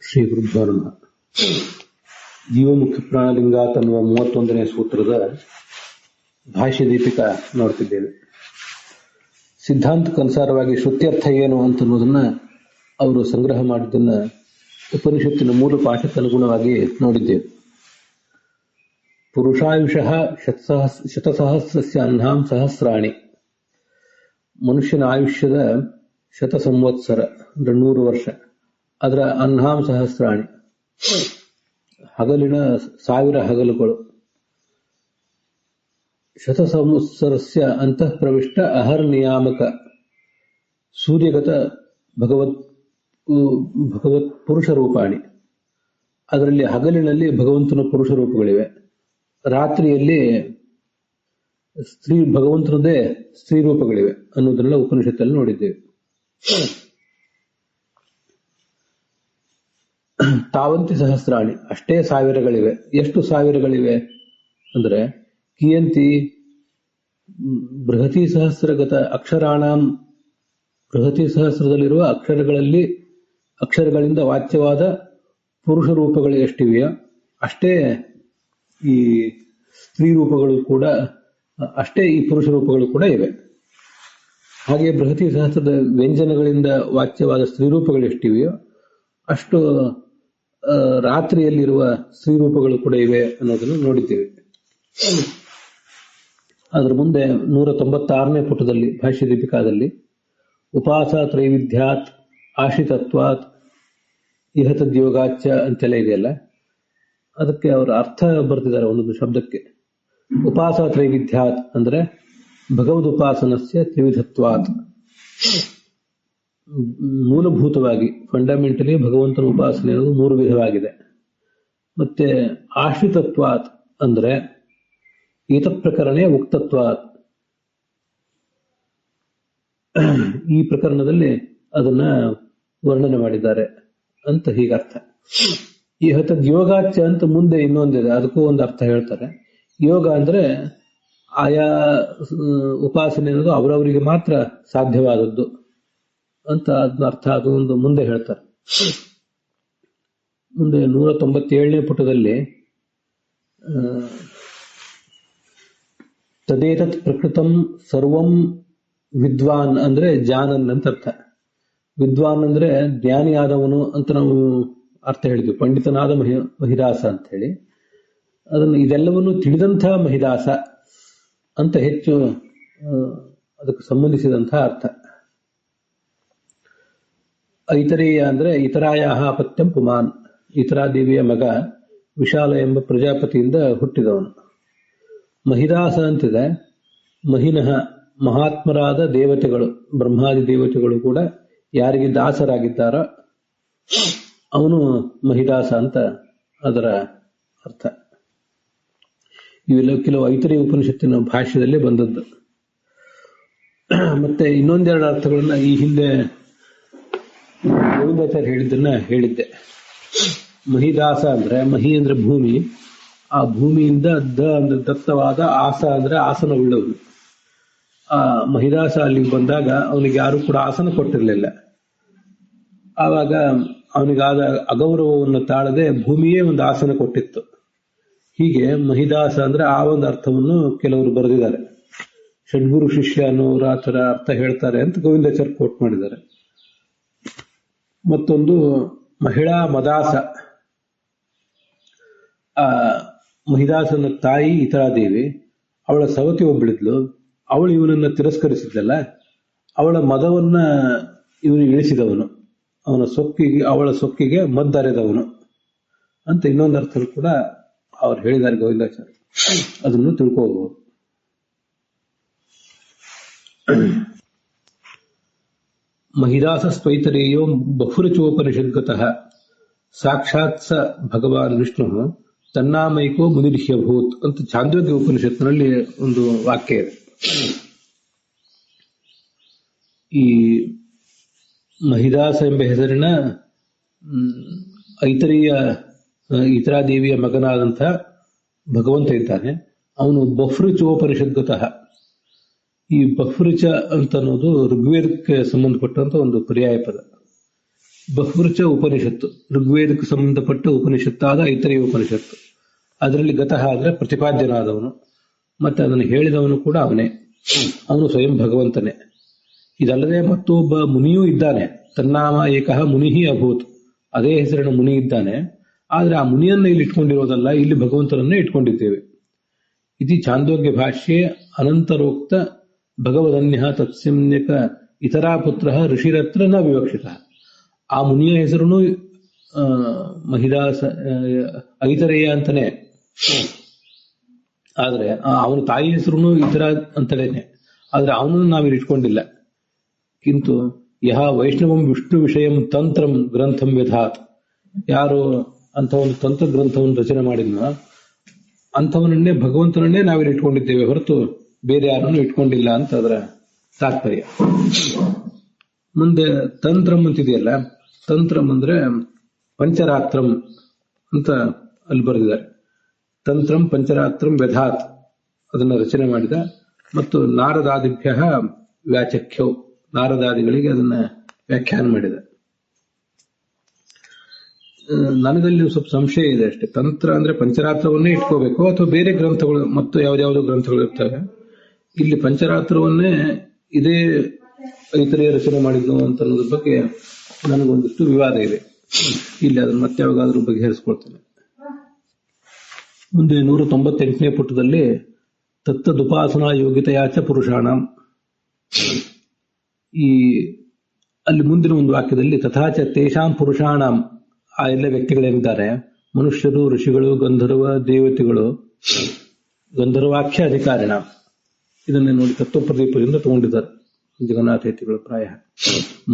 ಶ್ರೀ ಗುರುಭ್ಯೋ ನಮಃ. ಜೀವಮುಖ್ಯ ಪ್ರಾಣಲಿಂಗಾತ್ ಅನ್ನುವ 31ನೇ ಸೂತ್ರದ ಭಾಷ್ಯ ದೀಪಿಕಾ ನೋಡ್ತಿದ್ದೇವೆ. ಸಿದ್ಧಾಂತಕ್ಕನುಸಾರವಾಗಿ ಶ್ರುತ್ಯರ್ಥ ಏನು ಅಂತನ್ನುವುದನ್ನ ಅವರು ಸಂಗ್ರಹ ಮಾಡಿದ್ದನ್ನ ಉಪನಿಷತ್ತಿನ ಮೂಲ ಪಾಠಕ್ಕನುಗುಣವಾಗಿ ನೋಡಿದ್ದೇವೆ. ಪುರುಷಾಯುಷಃ ಶತಸಹಸ್ರಸ್ಯ ಅಹ್ನಾಂ ಸಹಸ್ರಾಣಿ. ಮನುಷ್ಯನ ಆಯುಷ್ಯದ 100 ಸಂವತ್ಸರ ಅಂದ್ರೆ 100 ವರ್ಷ. ಅದರ ಅಹ್ನಾಂ ಸಹಸ್ರಾಣಿ, ಹಗಲಿನ 1000 ಹಗಲುಗಳು. ಶತಸಂವತ್ಸರಸ್ಯ ಅಂತಃ ಪ್ರವಿಷ್ಟ ಅಹರ್ ನಿಯಾಮಕ ಸೂರ್ಯಗತ ಭಗವತ್ ಪುರುಷ ರೂಪಾಣಿ. ಅದರಲ್ಲಿ ಹಗಲಿನಲ್ಲಿ ಭಗವಂತನ ಪುರುಷ ರೂಪಗಳಿವೆ, ರಾತ್ರಿಯಲ್ಲಿ ಭಗವಂತನದೇ ಸ್ತ್ರೀ ರೂಪಗಳಿವೆ ಅನ್ನೋದನ್ನೆಲ್ಲ ಉಪನಿಷತ್ತಲ್ಲಿ ನೋಡಿದ್ದೇವೆ. ತಾವಂತಿ ಸಹಸ್ರಾಣಿ, ಅಷ್ಟೇ 1000ಗಳಿವೆ. ಎಷ್ಟು 1000ಗಳಿವೆ ಅಂದ್ರೆ ಕಿಯಂತಿ ಬೃಹತಿ ಸಹಸ್ರಗತ ಅಕ್ಷರಾಣಾಂ, ಬೃಹತಿ ಸಹಸ್ರದಲ್ಲಿರುವ ಅಕ್ಷರಗಳಿಂದ ವಾಚ್ಯವಾದ ಪುರುಷ ರೂಪಗಳು ಎಷ್ಟಿವೆಯೋ ಅಷ್ಟೇ ಈ ಸ್ತ್ರೀ ರೂಪಗಳು ಕೂಡ, ಅಷ್ಟೇ ಈ ಪುರುಷ ರೂಪಗಳು ಕೂಡ ಇವೆ. ಹಾಗೆ ಬೃಹತಿ ಸಹಸ್ರದ ವ್ಯಂಜನಗಳಿಂದ ವಾಚ್ಯವಾದ ಸ್ತ್ರೀ ರೂಪಗಳು ಎಷ್ಟಿವೆಯೋ ಅಷ್ಟು ರಾತ್ರಿಯಲ್ಲಿರುವ ಸ್ತ್ರೀ ರೂಪಗಳು ಕೂಡ ಇವೆ ಅನ್ನೋದನ್ನು ನೋಡಿದ್ದೇವೆ. ಅದರ ಮುಂದೆ 196ನೇ ಪುಟದಲ್ಲಿ ಭಾಷ್ಯ ದೀಪಿಕಾದಲ್ಲಿ ಉಪಾಸ ತ್ರೈವಿಧ್ಯಾತ್ ಆಶ್ರಿತತ್ವಾತ್ ಇಹತದ್ಯೋಗಾಚ ಅಂತೆಲ್ಲ ಇದೆಯಲ್ಲ, ಅದಕ್ಕೆ ಅವರ ಅರ್ಥ ಬರ್ತಿದ್ದಾರೆ ಒಂದೊಂದು ಶಬ್ದಕ್ಕೆ. ಉಪಾಸ ತ್ರೈವಿಧ್ಯಾತ್ ಅಂದ್ರೆ ಭಗವದುಪಾಸನಸ್ಯ ತ್ರಿವಿಧತ್ವಾತ್. ಮೂಲಭೂತವಾಗಿ ಫಂಡಮೆಂಟಲಿ ಭಗವಂತನ ಉಪಾಸನೆ ಅನ್ನೋದು 3 ವಿಧವಾಗಿದೆ. ಮತ್ತೆ ಆಶ್ರಿತತ್ವಾತ್ ಅಂದ್ರೆ ಏತತ್ ಪ್ರಕರಣೇ ಉಕ್ತತ್ವಾತ್, ಈ ಪ್ರಕರಣದಲ್ಲಿ ಅದನ್ನ ವರ್ಣನೆ ಮಾಡಿದ್ದಾರೆ ಅಂತ ಹೀಗರ್ಥ. ಈ ಯೋಗಾಚ ಅಂತ ಮುಂದೆ ಇನ್ನೊಂದಿದೆ, ಅದಕ್ಕೂ ಒಂದು ಅರ್ಥ ಹೇಳ್ತಾರೆ. ಯೋಗ ಅಂದ್ರೆ ಆಯಾ ಉಪಾಸನೆ ಅನ್ನೋದು ಅವರವರಿಗೆ ಮಾತ್ರ ಸಾಧ್ಯವಾದದ್ದು ಅಂತ ಅದನ್ನ ಅರ್ಥ, ಅದು ಒಂದು ಮುಂದೆ ಹೇಳ್ತಾರೆ. ಮುಂದೆ 197ನೇ ಪುಟದಲ್ಲಿ ತದೇತತ್ ಪ್ರಕೃತಂ ಸರ್ವಂ ವಿದ್ವಾನ್ ಅಂದ್ರೆ ಜಾನನ್ ಅಂತ ಅರ್ಥ. ವಿದ್ವಾನ್ ಅಂದ್ರೆ ಜ್ಞಾನಿ ಆದವನು ಅಂತ ನಾವು ಅರ್ಥ ಹೇಳಿದ್ವಿ, ಪಂಡಿತನಾದ ಮಹಿದಾಸ ಅಂತ ಹೇಳಿ. ಅದನ್ನು ಇದೆಲ್ಲವನ್ನು ತಿಳಿದಂಥ ಮಹಿದಾಸ ಅಂತ ಹೆಚ್ಚು ಅದಕ್ಕೆ ಸಂಬಂಧಿಸಿದಂತಹ ಅರ್ಥ. ಐತರೇಯ ಅಂದ್ರೆ ಇತರಾಯ ಅಪತ್ಯಂ ಪುಮಾನ್, ಇತರಾದೇವಿಯ ಮಗ ವಿಶಾಲ ಎಂಬ ಪ್ರಜಾಪತಿಯಿಂದ ಹುಟ್ಟಿದವನು. ಮಹಿದಾಸ ಅಂತಿದೆ. ಮಹಿನಃ ಮಹಾತ್ಮರಾದ ದೇವತೆಗಳು, ಬ್ರಹ್ಮಾದಿ ದೇವತೆಗಳು ಕೂಡ ಯಾರಿಗೆ ದಾಸರಾಗಿದ್ದಾರೋ ಅವನು ಮಹಿದಾಸ ಅಂತ ಅದರ ಅರ್ಥ. ಇವೆಲ್ಲ ಕೆಲವು ಐತರೇಯ ಉಪನಿಷತ್ತಿನ ಭಾಷ್ಯದಲ್ಲೇ ಬಂದದ್ದು. ಮತ್ತೆ ಇನ್ನೊಂದೆರಡು ಅರ್ಥಗಳನ್ನ ಈ ಹಿಂದೆ ಗೋವಿಂದಾಚಾರ್ಯ ಹೇಳಿದ್ದನ್ನ ಹೇಳಿದ್ದೆ. ಮಹಿದಾಸ ಅಂದ್ರೆ ಮಹಿ ಅಂದ್ರೆ ಭೂಮಿ, ಆ ಭೂಮಿಯಿಂದ ಅಂದ್ರೆ ದತ್ತವಾದ, ಆಸ ಅಂದ್ರೆ ಆಸನ ಉಳ್ಳವನು. ಆ ಮಹಿದಾಸ ಅಲ್ಲಿಗೆ ಬಂದಾಗ ಅವನಿಗೆ ಯಾರು ಕೂಡ ಆಸನ ಕೊಟ್ಟಿರಲಿಲ್ಲ. ಆವಾಗ ಅವನಿಗಾದ ಅಗೌರವವನ್ನು ತಾಳದೆ ಭೂಮಿಯೇ ಒಂದು ಆಸನ ಕೊಟ್ಟಿತ್ತು. ಹೀಗೆ ಮಹಿದಾಸ ಅಂದ್ರೆ ಆ ಒಂದು ಅರ್ಥವನ್ನು ಕೆಲವರು ಬರೆದಿದ್ದಾರೆ. ಷಡ್ಗುರು ಶಿಷ್ಯ ಅನ್ನೋರು ಆ ತರ ಅರ್ಥ ಹೇಳ್ತಾರೆ ಅಂತ ಗೋವಿಂದಾಚಾರ್ಯ ಕೋಟ್ ಮಾಡಿದ್ದಾರೆ. ಮತ್ತೊಂದು ಮಹಿಳಾ ಮದಾಸ, ಆ ಮಹಿದಾಸನ ತಾಯಿ ಇತರಾದೇವಿ, ಅವಳ ಸವತಿ ಒಬ್ಬಳಿದ್ಲು. ಅವಳು ಇವನನ್ನ ತಿರಸ್ಕರಿಸಿದ್ದಲ್ಲ, ಅವಳ ಮದವನ್ನ ಇವನು ಇಳಿಸಿದವನು, ಅವಳ ಸೊಕ್ಕಿಗೆ ಮದ್ದರೆದವನು ಅಂತ ಇನ್ನೊಂದು ಅರ್ಥ ಕೂಡ ಅವ್ರು ಹೇಳಿದ್ದಾರೆ ಗೋವಿಂದಾಚಾರ್ಯ. ಅದನ್ನು ತಿಳ್ಕೋಬಹುದು. ಮಹಿದಾಸ ಸ್ವೈತರೇಯೋ ಬಹುರಚೋಪನಿಷದ್ಗತಃ ಸಾಕ್ಷಾತ್ ಸ ಭಗವಾನ್ ವಿಷ್ಣು ತನ್ನಾಮೈಕೋ ಮುನಿರ್ಹ್ಯಭೂತ್ ಅಂತ ಛಾಂದೋಗ್ಯ ಉಪನಿಷತ್ತಿನಲ್ಲಿ ಒಂದು ವಾಕ್ಯ ಇದೆ. ಈ ಮಹಿದಾಸ ಎಂಬ ಹೆಸರಿನ ಇತರಾದೇವಿಯ ಮಗನಾದಂಥ ಭಗವಂತ ಇದ್ದಾನೆ. ಅವನು ಬಹುರುಚೋಪನಿಷದ್ಗತಃ. ಈ ಬಹುರುಚ ಅಂತ ಅನ್ನೋದು ಋಗ್ವೇದಕ್ಕೆ ಸಂಬಂಧಪಟ್ಟಂತ ಒಂದು ಪರ್ಯಾಯ ಪದ. ಬಹುವೃಚ ಉಪನಿಷತ್ತು, ಋಗ್ವೇದಕ್ಕೆ ಸಂಬಂಧಪಟ್ಟ ಉಪನಿಷತ್ತಾದ ಐತರೇಯ ಉಪನಿಷತ್ತು. ಅದರಲ್ಲಿ ಗತಃ ಆದರೆ ಪ್ರತಿಪಾದ್ಯನಾದವನು, ಮತ್ತೆ ಅದನ್ನು ಹೇಳಿದವನು ಕೂಡ ಅವನೇ, ಅವನು ಸ್ವಯಂ ಭಗವಂತನೇ. ಇದಲ್ಲದೆ ಮತ್ತೊಬ್ಬ ಮುನಿಯೂ ಇದ್ದಾನೆ, ತನ್ನಾಮ ಏಕಃ ಮುನಿಹಿ ಅಭೂತ್, ಅದೇ ಹೆಸರಿನ ಮುನಿ ಇದ್ದಾನೆ. ಆದರೆ ಆ ಮುನಿಯನ್ನು ಇಲ್ಲಿ ಇಟ್ಕೊಂಡಿರೋದಲ್ಲ, ಇಲ್ಲಿ ಭಗವಂತನನ್ನೇ ಇಟ್ಕೊಂಡಿದ್ದೇವೆ. ಇತಿ ಛಾಂದೋಗ್ಯ ಭಾಷ್ಯೆ ಅನಂತರೋಕ್ತ ಭಗವದನ್ಯ ತತ್ಸಮ್ಯಕ ಇತರಾ ಪುತ್ರ ಋಷಿರತ್ರ ನ ವಿವಕ್ಷಿತ. ಆ ಮುನಿಯ ಹೆಸರುನು ಮಹಿದಾಸ ಐತರೇಯ ಅಂತಾನೆ, ಆದ್ರೆ ಅವನ ತಾಯಿ ಹೆಸರುನು ಇತರ ಅಂತಲೇನೆ, ಆದ್ರೆ ಅವನನ್ನು ನಾವಿಲ್ಲಿ ಇಟ್ಕೊಂಡಿಲ್ಲ. ಕಿಂತು ಯಹ ವೈಷ್ಣವಂ ವಿಷ್ಣು ವಿಷಯಂ ತಂತ್ರಂ ಗ್ರಂಥಂ ವ್ಯಧಾತ್, ಯಾರು ಅಂತ ಒಂದು ತಂತ್ರ ಗ್ರಂಥವನ್ನು ರಚನೆ ಮಾಡಿದ್ನೋ ಅಂಥವನನ್ನೇ ಭಗವಂತನನ್ನೇ ನಾವಿಲ್ಲಿ ಇಟ್ಕೊಂಡಿದ್ದೇವೆ ಹೊರತು ಬೇರೆ ಯಾರನ್ನು ಇಟ್ಕೊಂಡಿಲ್ಲ ಅಂತ ಅದರ ತಾತ್ಪರ್ಯ. ಮುಂದೆ ತಂತ್ರಂ ಅಂತಿದೆಯಲ್ಲ, ತಂತ್ರಂ ಅಂದ್ರೆ ಪಂಚರಾತ್ರಂ ಅಂತ ಅಲ್ಲಿ ಬರೆದಿದ್ದಾರೆ. ತಂತ್ರಂ ಪಂಚರಾತ್ರಂ ವ್ಯಧಾತ್, ಅದನ್ನು ರಚನೆ ಮಾಡಿದ. ಮತ್ತು ನಾರದಾದಿಭ್ಯ ವ್ಯಾಚಖ್ಯೌ, ನಾರದಾದಿಗಳಿಗೆ ಅದನ್ನ ವ್ಯಾಖ್ಯಾನ ಮಾಡಿದ. ನನಗಲ್ಲಿ ಸ್ವಲ್ಪ ಸಂಶಯ ಇದೆ ಅಷ್ಟೇ. ತಂತ್ರ ಅಂದ್ರೆ ಪಂಚರಾತ್ರವನ್ನೇ ಇಟ್ಕೋಬೇಕು ಅಥವಾ ಬೇರೆ ಗ್ರಂಥಗಳು ಮತ್ತು ಯಾವ್ದಾವ್ದೋ ಗ್ರಂಥಗಳು ಇರ್ತವೆ. ಇಲ್ಲಿ ಪಂಚರಾತ್ರವನ್ನೇ ಇದೇ ಐತರೇಯ ರಚನೆ ಮಾಡಿದ್ನು ಅಂತ ಅನ್ನೋದ್ರ ಬಗ್ಗೆ ನನಗೊಂದಿಷ್ಟು ವಿವಾದ ಇದೆ. ಇಲ್ಲಿ ಅದನ್ನ ಮತ್ತೆ ಯಾವಾಗಾದ್ರೂ ಬಗೆಹರಿಸ್ಕೊಳ್ತೇನೆ. ಮುಂದೆ 198ನೇ ಪುಟದಲ್ಲಿ ತತ್ತದುಪಾಸನಾ ಯೋಗ್ಯತೆಯಾಚ ಪುರುಷಾಣ, ಈ ಅಲ್ಲಿ ಮುಂದಿನ ಒಂದು ವಾಕ್ಯದಲ್ಲಿ ತಥಾಚ ತೇಷಾಂ ಪುರುಷಾಣಂ, ಆ ಎಲ್ಲ ವ್ಯಕ್ತಿಗಳೇನಿದ್ದಾರೆ, ಮನುಷ್ಯರು, ಋಷಿಗಳು, ಗಂಧರ್ವ, ದೇವತೆಗಳು, ಗಂಧರ್ವಾಖ್ಯ ಅಧಿಕಾರಿಣ, ಇದನ್ನೇ ನೋಡಿ ತತ್ವಪ್ರದೀಪದಿಂದ ತಗೊಂಡಿದ್ದಾರೆ ಜಗನ್ನಾಥೇತಿಗಳು. ಪ್ರಾಯ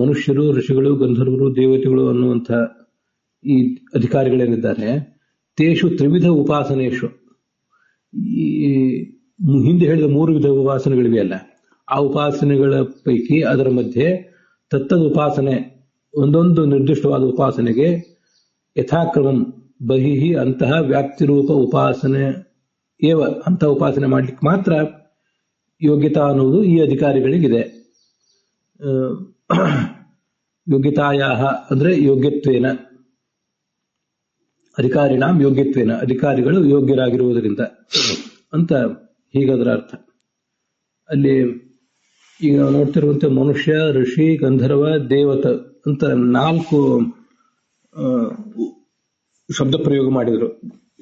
ಮನುಷ್ಯರು, ಋಷಿಗಳು, ಗಂಧರ್ವರು, ದೇವತೆಗಳು ಅನ್ನುವಂಥ ಈ ಅಧಿಕಾರಿಗಳೇನಿದ್ದಾರೆ, ತೇಷು ತ್ರಿವಿಧ ಉಪಾಸನೇಶು, ಈ ಹಿಂದೆ ಹೇಳಿದ 3 ವಿಧ ಉಪಾಸನೆಗಳಿವೆಯಲ್ಲ, ಆ ಉಪಾಸನೆಗಳ ಪೈಕಿ ಅದರ ಮಧ್ಯೆ ತತ್ತದ ಉಪಾಸನೆ, ಒಂದೊಂದು ನಿರ್ದಿಷ್ಟವಾದ ಉಪಾಸನೆಗೆ ಯಥಾಕ್ರಮಂ ಬಹಿಹಿ ಅಂತಹ ವ್ಯಾಪ್ತಿರೂಪ ಉಪಾಸನೆ ಏವ, ಅಂತಹ ಉಪಾಸನೆ ಮಾಡ್ಲಿಕ್ಕೆ ಮಾತ್ರ ಯೋಗ್ಯತಾ ಅನ್ನುವುದು ಈ ಅಧಿಕಾರಿಗಳಿಗಿದೆ. ಯೋಗ್ಯತಾಯಾ ಅಂದ್ರೆ ಯೋಗ್ಯತ್ವೇನ, ಅಧಿಕಾರಿಣಾಂ ಯೋಗ್ಯತ್ವೇನ, ಅಧಿಕಾರಿಗಳು ಯೋಗ್ಯರಾಗಿರುವುದರಿಂದ ಅಂತ ಹೀಗದರ ಅರ್ಥ. ಅಲ್ಲಿ ಈಗ ನಾವು ನೋಡ್ತಿರುವಂತೆ ಮನುಷ್ಯ, ಋಷಿ, ಗಂಧರ್ವ, ದೇವತ ಅಂತ 4 ಶಬ್ದ ಪ್ರಯೋಗ ಮಾಡಿದರು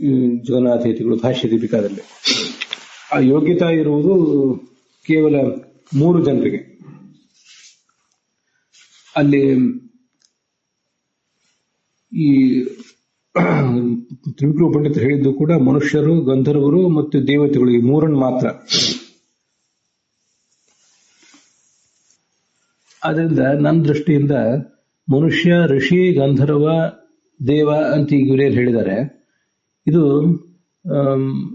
ಈ ಜಗನ್ನಾಥೇತಿಗಳು ಭಾಷ್ಯ ದೀಪಿಕಾದಲ್ಲಿ. ಆ ಯೋಗ್ಯತಾ ಇರುವುದು ಕೇವಲ 3 ಜನರಿಗೆ. ಅಲ್ಲಿ ಈ ತ್ರಿವಿಕ್ರಮ ಪಂಡಿತ ಹೇಳಿದ್ದು ಕೂಡ ಮನುಷ್ಯರು, ಗಂಧರ್ವರು ಮತ್ತು ದೇವತೆಗಳು, ಈ 3 ಮಾತ್ರ. ಆದ್ರಿಂದ ನನ್ನ ದೃಷ್ಟಿಯಿಂದ ಮನುಷ್ಯ, ಋಷಿ, ಗಂಧರ್ವ, ದೇವ ಅಂತ ಈಗ ಇವರೇನು ಹೇಳಿದ್ದಾರೆ,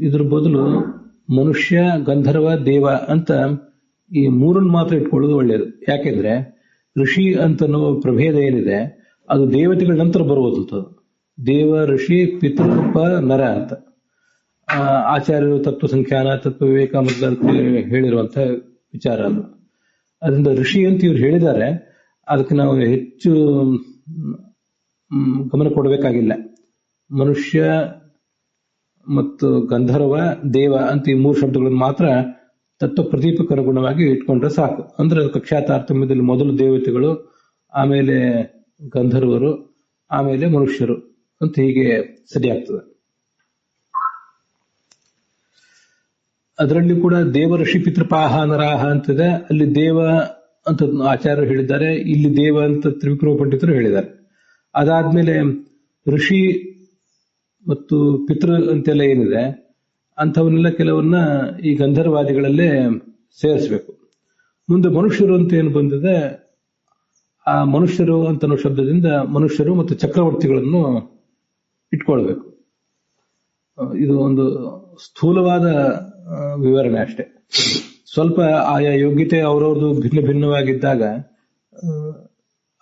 ಇದ್ರ ಬದಲು ಮನುಷ್ಯ, ಗಂಧರ್ವ, ದೇವ ಅಂತ ಈ 3 ಮಾತ್ರ ಇಟ್ಕೊಳ್ಳೋದು ಒಳ್ಳೆಯದು. ಯಾಕೆಂದ್ರೆ ಋಷಿ ಅಂತ ಪ್ರಭೇದ ಏನಿದೆ ಅದು ದೇವತೆಗಳ ನಂತರ ಬರುವುದಂಥದ್ದು. ದೇವ, ಋಷಿ, ಪಿತೃಪ, ನರ ಅಂತ ಆಚಾರ್ಯರು ತತ್ವ ಸಂಖ್ಯಾನ, ತತ್ವ ವಿವೇಕ ಮೊದಲು ಹೇಳಿರುವಂತ ವಿಚಾರ ಅದು. ಅದರಿಂದ ಋಷಿ ಅಂತ ಇವ್ರು ಹೇಳಿದ್ದಾರೆ, ಅದಕ್ಕೆ ನಾವು ಹೆಚ್ಚು ಗಮನ ಕೊಡಬೇಕಾಗಿಲ್ಲ. ಮನುಷ್ಯ ಮತ್ತು ಗಂಧರ್ವ, ದೇವ ಅಂತ ಈ 3 ಶಬ್ದಗಳನ್ನು ಮಾತ್ರ ತತ್ವ ಪ್ರದೀಪಕ್ಕೆ ಅನುಗುಣವಾಗಿ ಇಟ್ಕೊಂಡ್ರೆ ಸಾಕು. ಅಂದ್ರೆ ಕಕ್ಷಾ ತಾರತಮ್ಯದಲ್ಲಿ ಮೊದಲು ದೇವತೆಗಳು, ಆಮೇಲೆ ಗಂಧರ್ವರು, ಆಮೇಲೆ ಮನುಷ್ಯರು ಅಂತ ಹೀಗೆ ಸರಿಯಾಗ್ತದೆ. ಅದರಲ್ಲಿ ಕೂಡ ದೇವ, ಋಷಿ, ಪಿತೃಪಾಹ, ನರಾಹ ಅಂತಿದೆ. ಅಲ್ಲಿ ದೇವ ಅಂತ ಆಚಾರ್ಯರು ಹೇಳಿದ್ದಾರೆ, ಇಲ್ಲಿ ದೇವ ಅಂತ ತ್ರಿವಿಕ್ರಮ ಪಂಡಿತರು ಹೇಳಿದ್ದಾರೆ. ಅದಾದ್ಮೇಲೆ ಋಷಿ ಮತ್ತು ಪಿತೃ ಅಂತೆಲ್ಲ ಏನಿದೆ ಅಂಥವನ್ನೆಲ್ಲ ಕೆಲವನ್ನ ಈ ಗಂಧರ್ವಾದಿಗಳಲ್ಲೇ ಸೇರಿಸಬೇಕು. ಮುಂದೆ ಮನುಷ್ಯರು ಅಂತ ಏನು ಬಂದಿದೆ, ಆ ಮನುಷ್ಯರು ಅಂತ ಶಬ್ದದಿಂದ ಮನುಷ್ಯರು ಮತ್ತು ಚಕ್ರವರ್ತಿಗಳನ್ನು ಇಟ್ಕೊಳ್ಬೇಕು. ಇದು ಒಂದು ಸ್ಥೂಲವಾದ ವಿವರಣೆ ಅಷ್ಟೇ. ಸ್ವಲ್ಪ ಆಯಾ ಯೋಗ್ಯತೆ ಅವರವ್ರದ್ದು ಭಿನ್ನ ಭಿನ್ನವಾಗಿದ್ದಾಗ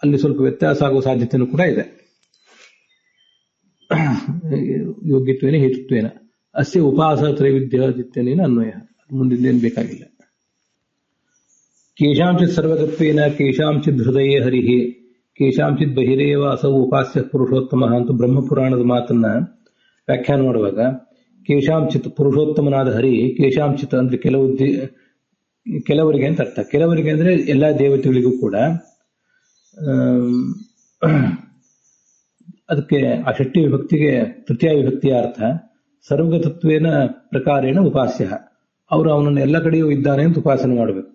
ಅಲ್ಲಿ ಸ್ವಲ್ಪ ವ್ಯತ್ಯಾಸ ಆಗುವ ಸಾಧ್ಯತೆಯೂ ಕೂಡ ಇದೆ. ಯೋಗ್ಯತ್ವೇನ ಹೇತುತ್ವೇನ ಅಸ್ಯ ಉಪಾಸ ತ್ರೈವಿಧ್ಯಾದಿತ್ಯನೇನ ಅನ್ವಯ. ಮುಂದಿದ್ದೇನು ಬೇಕಾಗಿಲ್ಲ. ಕೇಶಾಂಚಿತ್ ಸರ್ವಗತ್ವೇನ ಕೇಶಾಂಚಿತ್ ಹೃದಯೇ ಹರಿಹಿ ಕೇಶಾಂಚಿತ್ ಬಹಿರೇವ ಅಸೌ ಉಪಾಸ್ಯ ಪುರುಷೋತ್ತಮ ಅಂತ ಬ್ರಹ್ಮಪುರಾಣದ ಮಾತನ್ನ ವ್ಯಾಖ್ಯಾನ ಮಾಡುವಾಗ ಕೇಶಾಂಚಿತ್ ಪುರುಷೋತ್ತಮನಾದ ಹರಿ, ಕೇಶಾಂಚಿತ್ ಅಂದ್ರೆ ಕೆಲವರಿಗೆ ಅಂತ ಅರ್ಥ. ಕೆಲವರಿಗೆ ಅಂದ್ರೆ ಎಲ್ಲಾ ದೇವತೆಗಳಿಗೂ ಕೂಡ. ಅದಕ್ಕೆ ಆ ಷಷ್ಠಿ ವಿಭಕ್ತಿಗೆ ತೃತೀಯ ವಿಭಕ್ತಿಯ ಅರ್ಥ ಸರ್ವಗತತ್ವೇನ ಪ್ರಕಾರೇಣ ಉಪಾಸ್ಯ, ಅವರು ಅವನನ್ನು ಎಲ್ಲ ಕಡೆಯೂ ಇದ್ದಾನೆ ಅಂತ ಉಪಾಸನೆ ಮಾಡಬೇಕು.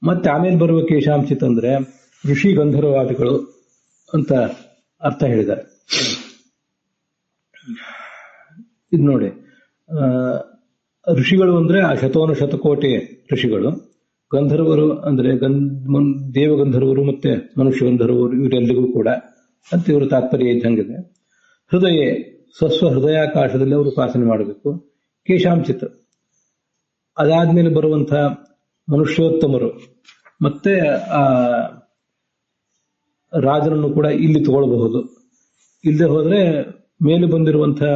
ಮತ್ತೆ ಆಮೇಲೆ ಬರುವ ಕೇಶಾಂಚಿತ್ ಅಂದ್ರೆ ಋಷಿ ಗಂಧರ್ವಾದಿಗಳು ಅಂತ ಅರ್ಥ ಹೇಳಿದ್ದಾರೆ. ಇದು ನೋಡಿ, ಋಷಿಗಳು ಅಂದ್ರೆ ಆ ಶತಕೋಟಿ ಋಷಿಗಳು, ಗಂಧರ್ವರು ಅಂದ್ರೆ ದೇವಗಂಧರ್ವರು ಮತ್ತೆ ಮನುಷ್ಯ ಗಂಧರ್ವರು ಇವರೆಲ್ಲರಿಗೂ ಕೂಡ ಅಂತ ಇವರು ತಾತ್ಪರ್ಯ ಇದ್ದಂಗಿದೆ. ಹೃದಯ ಸ್ವಸ್ವ ಹೃದಯಾಕಾಶದಲ್ಲಿ ಅವರು ಉಪಾಸನೆ ಮಾಡಬೇಕು. ಕೇಶಾಂಚಿತ್ ಅದಾದ್ಮೇಲೆ ಬರುವಂತಹ ಮನುಷ್ಯೋತ್ತಮರು ಮತ್ತೆ ಆ ರಾಜನನ್ನು ಕೂಡ ಇಲ್ಲಿ ತಗೊಳ್ಬಹುದು. ಇಲ್ಲದೆ ಹೋದ್ರೆ ಮೇಲೆ ಬಂದಿರುವಂತಹ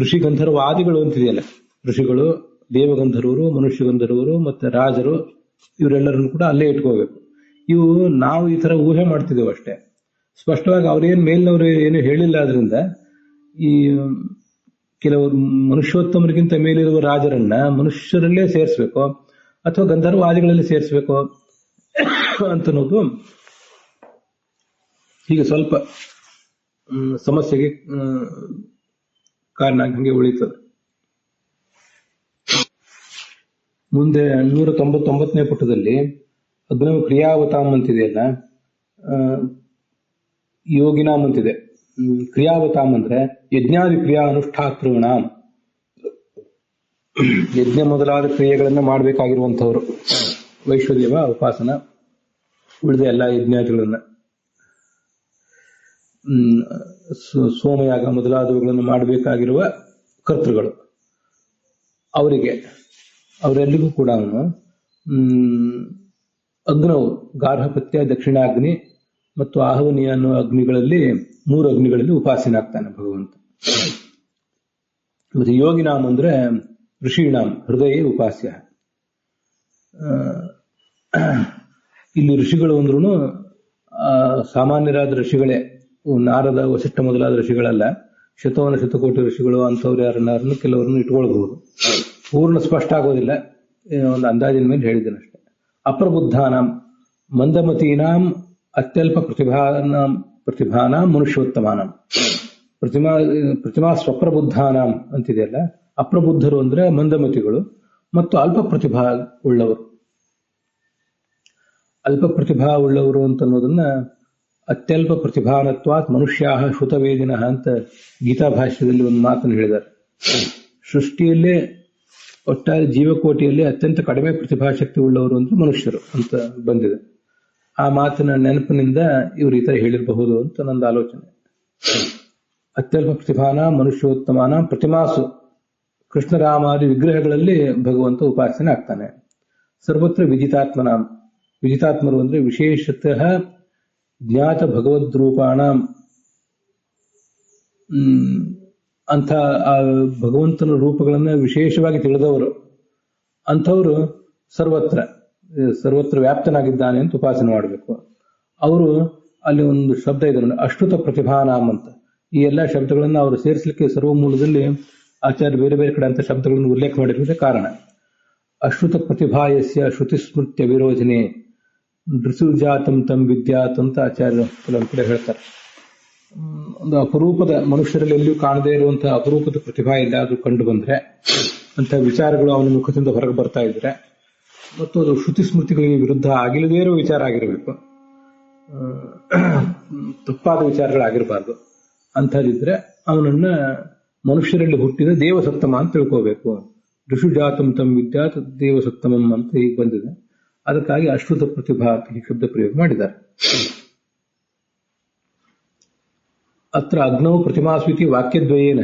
ಋಷಿ ಗಂಧರ್ವಾದಿಗಳು ಅಂತಿದೆಯಲ್ಲ, ಋಷಿಗಳು, ದೇವಗಂಧರ್ವರು, ಮನುಷ್ಯ ಗಂಧರ್ವರು ಮತ್ತೆ ರಾಜರು, ಇವರೆಲ್ಲರನ್ನು ಕೂಡ ಅಲ್ಲೇ ಇಟ್ಕೋಬೇಕು. ಇವು ನಾವು ಈ ತರ ಊಹೆ ಮಾಡ್ತಿದ್ದೇವೆ ಅಷ್ಟೇ. ಸ್ಪಷ್ಟವಾಗಿ ಅವ್ರೇನ್ ಮೇಲಿನವರು ಏನು ಹೇಳಿಲ್ಲ. ಆದ್ರಿಂದ ಈ ಕೆಲವರು ಮನುಷ್ಯೋತ್ತಮರಿಗಿಂತ ಮೇಲಿರುವ ರಾಜರನ್ನ ಮನುಷ್ಯರಲ್ಲೇ ಸೇರಿಸ್ಬೇಕು ಅಥವಾ ಗಂಧರ್ವಾದಿಗಳಲ್ಲಿ ಸೇರಿಸ್ಬೇಕು ಅಂತನ್ನೋದು ಹೀಗೆ ಸ್ವಲ್ಪ ಸಮಸ್ಯೆಗೆ ಕಾರಣ ಹಂಗೆ ಉಳಿತದೆ. ಮುಂದೆ 199ನೇ ಪುಟದಲ್ಲಿ ಅಗ್ನವ ಕ್ರಿಯಾವತಾಮ್ ಅಂತಿದೆಯಲ್ಲ, ಯೋಗಿನಾಮ್ ಅಂತಿದೆ. ಕ್ರಿಯಾವತಾಮ್ ಅಂದ್ರೆ ಯಜ್ಞಾದಿ ಕ್ರಿಯಾ ಅನುಷ್ಠಾತೃಣಾಂ, ಯಜ್ಞ ಮೊದಲಾದ ಕ್ರಿಯೆಗಳನ್ನ ಮಾಡಬೇಕಾಗಿರುವಂತವ್ರು. ವೈಶ್ವದೇವ ಉಪಾಸನ, ಉಳಿದ ಎಲ್ಲ ಯಜ್ಞಾದಿಗಳನ್ನ, ಸೋಮಯಾಗ ಮೊದಲಾದವುಗಳನ್ನು ಮಾಡಬೇಕಾಗಿರುವ ಕರ್ತೃಗಳು, ಅವರೆಲ್ಲಿಗೂ ಕೂಡ ಅಗ್ನವು ಗಾರ್ಹಪತ್ಯ, ದಕ್ಷಿಣಾಗ್ನಿ ಮತ್ತು ಆಹವನೀಯ ಅನ್ನೋ ಅಗ್ನಿಗಳಲ್ಲಿ 3 ಅಗ್ನಿಗಳಲ್ಲಿ ಉಪಾಸನಾಗ್ತಾನೆ ಭಗವಂತ. ಮತ್ತೆ ಯೋಗಿನಾಮ್ ಅಂದ್ರೆ ಋಷೀಣಾಮ್ ಹೃದಯ ಉಪಾಸ್ಯ. ಇಲ್ಲಿ ಋಷಿಗಳು ಅಂದ್ರೂ ಸಾಮಾನ್ಯರಾದ ಋಷಿಗಳೇ, ನಾರದ ವಸಿಷ್ಠ ಮೊದಲಾದ ಋಷಿಗಳಲ್ಲ. ಶತಕೋಟಿ ಋಷಿಗಳು ಅಂಥವ್ರು ಯಾರನ್ನಾರನ್ನು ಕೆಲವರನ್ನು ಇಟ್ಕೊಳ್ಬಹುದು. ಪೂರ್ಣ ಸ್ಪಷ್ಟ ಆಗೋದಿಲ್ಲ, ಒಂದು ಅಂದಾಜಿನ ಮೇಲೆ ಹೇಳಿದ್ದೇನೆ ಅಷ್ಟೇ. ಅಪ್ರಬುದ್ಧಾನಾಂ ಮಂದಮತೀನಾಂ ಅತ್ಯಲ್ಪ ಪ್ರತಿಭಾನಾಂ ಮನುಷ್ಯೋತ್ತಮಾನಾಂ. ಪ್ರತಿಮಾ ಸ್ವಪ್ರಬುದ್ಧಾನಾಂ ಅಂತಿದೆಯಲ್ಲ, ಅಪ್ರಬುದ್ಧರು ಅಂದ್ರೆ ಮಂದಮತಿಗಳು ಮತ್ತು ಅಲ್ಪ ಪ್ರತಿಭಾ ಉಳ್ಳವರು. ಅಲ್ಪ ಪ್ರತಿಭಾ ಉಳ್ಳವರು ಅಂತ ಅನ್ನೋದನ್ನ ಅತ್ಯಲ್ಪ ಪ್ರತಿಭಾನತ್ವಾತ್ ಮನುಷ್ಯಾಹ ಶ್ರುತವೇದಿನಃ ಅಂತ ಗೀತಾ ಭಾಷ್ಯದಲ್ಲಿ ಒಂದು ಮಾತನ್ನು ಹೇಳಿದ್ದಾರೆ. ಸೃಷ್ಟಿಯಲ್ಲೇ ಒಟ್ಟಾರೆ ಜೀವಕೋಟಿಯಲ್ಲಿ ಅತ್ಯಂತ ಕಡಿಮೆ ಪ್ರತಿಭಾಶಕ್ತಿ ಉಳ್ಳವರು ಅಂದ್ರೆ ಮನುಷ್ಯರು ಅಂತ ಬಂದಿದೆ. ಆ ಮಾತಿನ ನೆನಪಿನಿಂದ ಇವರು ಈ ತರ ಹೇಳಿರಬಹುದು ಅಂತ ನಂದು ಆಲೋಚನೆ. ಅತ್ಯಲ್ಪ ಪ್ರತಿಭಾನ ಮನುಷ್ಯೋತ್ತಮಾನ ಪ್ರತಿಮಾಸು, ಕೃಷ್ಣರಾಮಾದಿ ವಿಗ್ರಹಗಳಲ್ಲಿ ಭಗವಂತ ಉಪಾಸನೆ ಆಗ್ತಾನೆ. ಸರ್ವತ್ರ ವಿಜಿತಾತ್ಮರು ಅಂದ್ರೆ ವಿಶೇಷತಃ ಜ್ಞಾತ ಭಗವದ್ರೂಪಾಣ ಅಂಥ ಆ ಭಗವಂತನ ರೂಪಗಳನ್ನ ವಿಶೇಷವಾಗಿ ತಿಳಿದವರು ಅಂಥವರು ಸರ್ವತ್ರ ವ್ಯಾಪ್ತನಾಗಿದ್ದಾನೆ ಅಂತ ಉಪಾಸನೆ ಮಾಡಬೇಕು. ಅವರು ಅಲ್ಲಿ ಒಂದು ಶಬ್ದ ಇದೆ ನೋಡಿ, ಅಶ್ರುತ ಪ್ರತಿಭಾನಾಮ್ ಅಂತ. ಈ ಎಲ್ಲಾ ಶಬ್ದಗಳನ್ನ ಅವರು ಸೇರಿಸಲಿಕ್ಕೆ ಸರ್ವಮೂಲದಲ್ಲಿ ಆಚಾರ್ಯ ಬೇರೆ ಬೇರೆ ಕಡೆ ಅಂತ ಶಬ್ದಗಳನ್ನು ಉಲ್ಲೇಖ ಮಾಡಿರೋದೇ ಕಾರಣ. ಅಶ್ರುತ ಪ್ರತಿಭಾಯಸ್ಯ ಶ್ರುತಿ ಸ್ಮೃತ್ಯ ವಿರೋಧಿನಿ ದೃಸುಜಾತಂ ತಂ ವಿದ್ಯಾತ್ ಅಂತ ಆಚಾರ್ಯರು ಕೆಲವೊಂದು ಕಡೆ ಹೇಳ್ತಾರೆ. ಒಂದು ಅಪರೂಪದ, ಮನುಷ್ಯರಲ್ಲಿ ಎಲ್ಲಿಯೂ ಕಾಣದೇ ಇರುವಂತಹ ಅಪರೂಪದ ಪ್ರತಿಭಾ ಎಲ್ಲಾದ್ರೂ ಕಂಡು ಬಂದ್ರೆ, ಅಂತ ವಿಚಾರಗಳು ಅವನ ಮುಖದಿಂದ ಹೊರಗೆ ಬರ್ತಾ ಇದ್ರೆ, ಮತ್ತು ಅದು ಶ್ರುತಿ ಸ್ಮೃತಿಗಳಿಗೆ ವಿರುದ್ಧ ಆಗಿಲ್ಲದೇ ಇರೋ ವಿಚಾರ ಆಗಿರಬೇಕು, ತಪ್ಪಾದ ವಿಚಾರಗಳಾಗಿರಬಾರ್ದು. ಅಂಥದ್ದಿದ್ರೆ ಅವನನ್ನ ಮನುಷ್ಯರಲ್ಲಿ ಹುಟ್ಟಿದ ದೇವಸತ್ತಮ ಅಂತ ತಿಳ್ಕೋಬೇಕು. ಋಷುಜಾತಂ ತಂ ವಿದ್ಯಾತ್ ದೇವಸತ್ತಮಂ ಅಂತ ಹೀಗೆ ಬಂದಿದೆ. ಅದಕ್ಕಾಗಿ ಅಶ್ರುತ ಪ್ರತಿಭಾ ಈ ಶಬ್ದ ಪ್ರಯೋಗ ಮಾಡಿದ್ದಾರೆ. ಅತ್ರ ಅಗ್ನೌ ಪ್ರತಿಮಾಸ್ವಿತಿ ವಾಕ್ಯದ್ವಯೇನ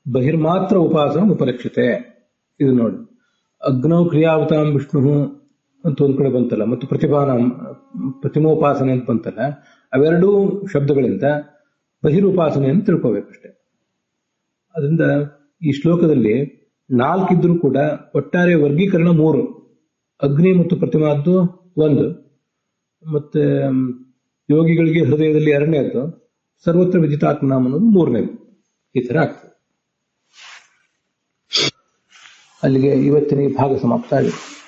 ಬಹಿರ್ಮಾತ್ರ ಉಪಾಸನ ಉಪಲಕ್ಷತೆ. ಇದು ನೋಡಿ, ಅಗ್ನೌ ಕ್ರಿಯಾವತಾಂ ವಿಷ್ಣು ಅಂತ ಒಂದ್ ಕಡೆ ಬಂತಲ್ಲ, ಮತ್ತು ಪ್ರತಿಮೋಪಾಸನೆ ಅಂತ ಬಂತಲ್ಲ, ಅವೆರಡೂ ಶಬ್ದಗಳಿಂದ ಬಹಿರುಪಾಸನೆಯನ್ನು ತಿಳ್ಕೋಬೇಕಷ್ಟೆ. ಅದರಿಂದ ಈ ಶ್ಲೋಕದಲ್ಲಿ 4 ಇದ್ರೂ ಕೂಡ ಒಟ್ಟಾರೆ ವರ್ಗೀಕರಣ 3. ಅಗ್ನಿ ಮತ್ತು ಪ್ರತಿಮಾದ್ದು 1, ಮತ್ತೆ ಯೋಗಿಗಳಿಗೆ ಹೃದಯದಲ್ಲಿ ಎರಡನೇದು, ಸರ್ವತ್ರ ವಿದಿತಾತ್ಮನಾಮ ಅನ್ನೋದು ಮೂರನೇದು. ಈ ತರ ಆಗ್ತದೆ. ಅಲ್ಲಿಗೆ ಇವತ್ತಿನ ಈ ಭಾಗ ಸಮಾಪ್ತ ಆಗಿದೆ.